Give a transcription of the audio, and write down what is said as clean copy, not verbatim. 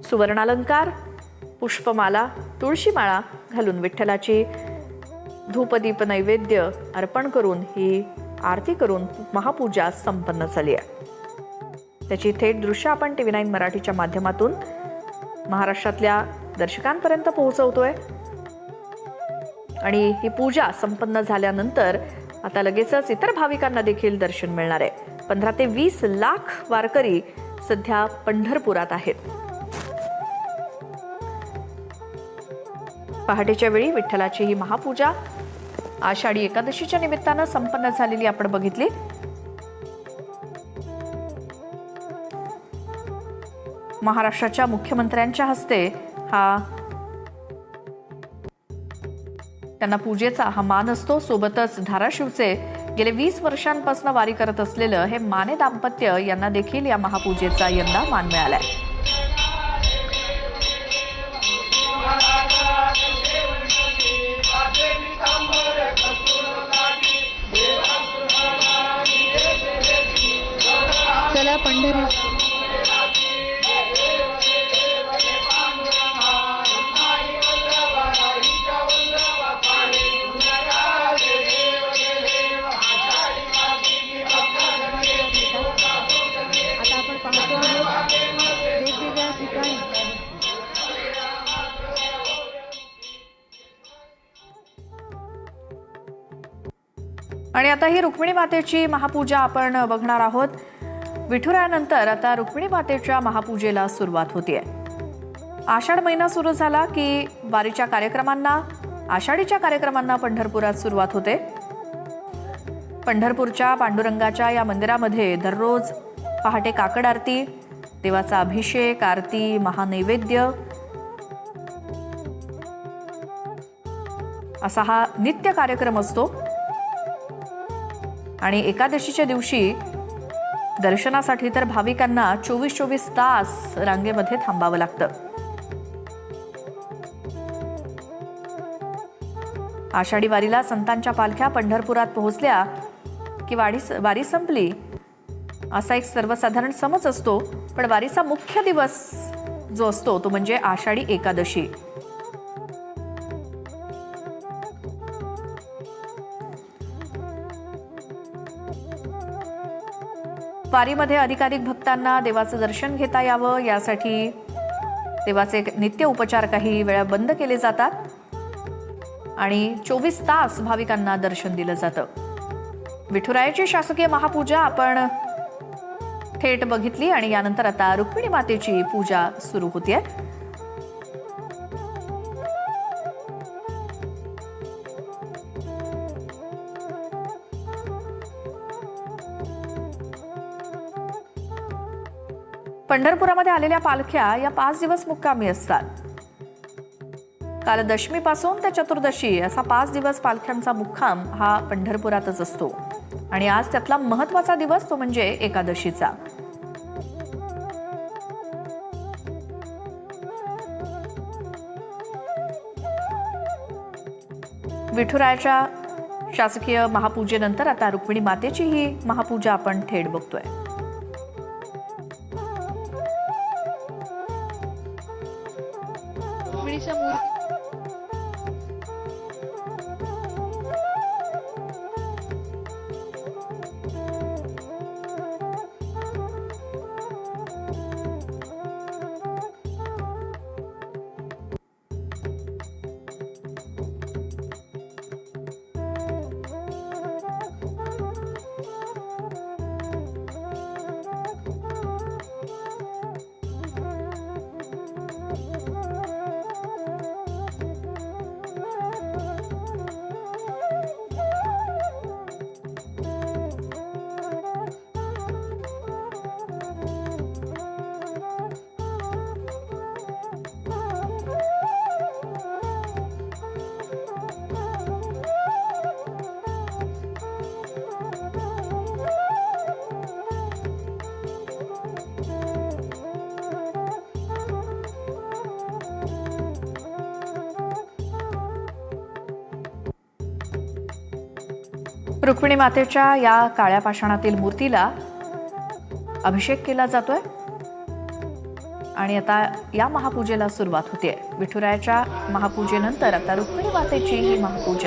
सुवर्णालंकार, पुष्पमाला, तुळशीमाळा घालून विठ्ठलाची धूपदीप नैवेद्य अर्पण करून ही आरती करून महापूजा संपन्न झाली आहे. त्याची थेट दृश्य आपण TV9 मराठीच्या माध्यमातून महाराष्ट्रातल्या दर्शकांपर्यंत पोहोचवतोय. आणि ही पूजा संपन्न झाल्यानंतर आता लगेचच इतर भाविकांना देखील दर्शन मिळणार आहे. 15 ते 20 लाख वारकरी सध्या पंढरपुरात आहेत. पहाटेच्या वेळी विठ्ठलाची ही महापूजा आषाढी एकादशीच्या निमित्तानं संपन्न झालेली आपण बघितली. महाराष्ट्राच्या मुख्यमंत्र्यांच्या हस्ते त्यांना पूजेचा हा मान असतो. सोबतच धाराशिवचे गेले 20 वर्षांपासून वारी करत असलेलं हे माने दाम्पत्य यांना देखील या महापूजेचा यंदा मान मिळालाय. चला पंढरी आणि आता ही रुक्मिणी मातेची महापूजा आपण बघणार आहोत. विठुरायानंतर आता रुक्मिणी मातेच्या महापूजेला सुरुवात होतीये. आषाढ महिना सुरू झाला की वारीच्या कार्यक्रमांना, आषाढीच्या कार्यक्रमांना पंढरपुरात सुरुवात होते. पंढरपूरच्या पांडुरंगाच्या या मंदिरामध्ये दररोज पहाटे काकड आरती, देवाचा अभिषेक, आरती, महानैवेद्य असा हा नित्य कार्यक्रम असतो. आणि एकादशीच्या दिवशी दर्शनासाठी तर भाविकांना 24 तास रांगेमध्ये थांबावं लागतं. आषाढी वारीला संतांच्या पालख्या पंढरपुरात पोहोचल्या की वारी संपली असा एक सर्वसाधारण समज असतो. पण वारीचा मुख्य दिवस जो असतो तो म्हणजे आषाढी एकादशी. वारीमध्ये अधिकाधिक भक्तांना देवाचं दर्शन घेता यावं यासाठी देवाचे नित्य उपचार काही वेळा बंद केले जातात आणि 24 तास भाविकांना दर्शन दिलं जातं. विठुरायाची शासकीय महापूजा आपण थेट बघितली आणि यानंतर आता रुक्मिणी मातेची पूजा सुरू होतीये. पंढरपुरामध्ये आलेल्या पालख्या या 5 दिवस मुक्कामी असतात. काल दशमीपासून ते चतुर्दशी असा 5 दिवस पालख्यांचा मुक्काम हा पंढरपुरातच असतो. आणि आज त्यातला महत्त्वाचा दिवस तो म्हणजे एकादशीचा. विठुरायाच्या शासकीय महापूजेनंतर आता रुक्मिणी मातेची ही महापूजा आपण थेट बघतोय. रुक्मिणी मातेच्या या काळ्या पाषाणातील मूर्तीला अभिषेक केला जातोय आणि आता या महापूजेला सुरुवात होते. विठुरायाच्या महापूजेनंतर आता रुक्मिणी मातेची ही महापूजा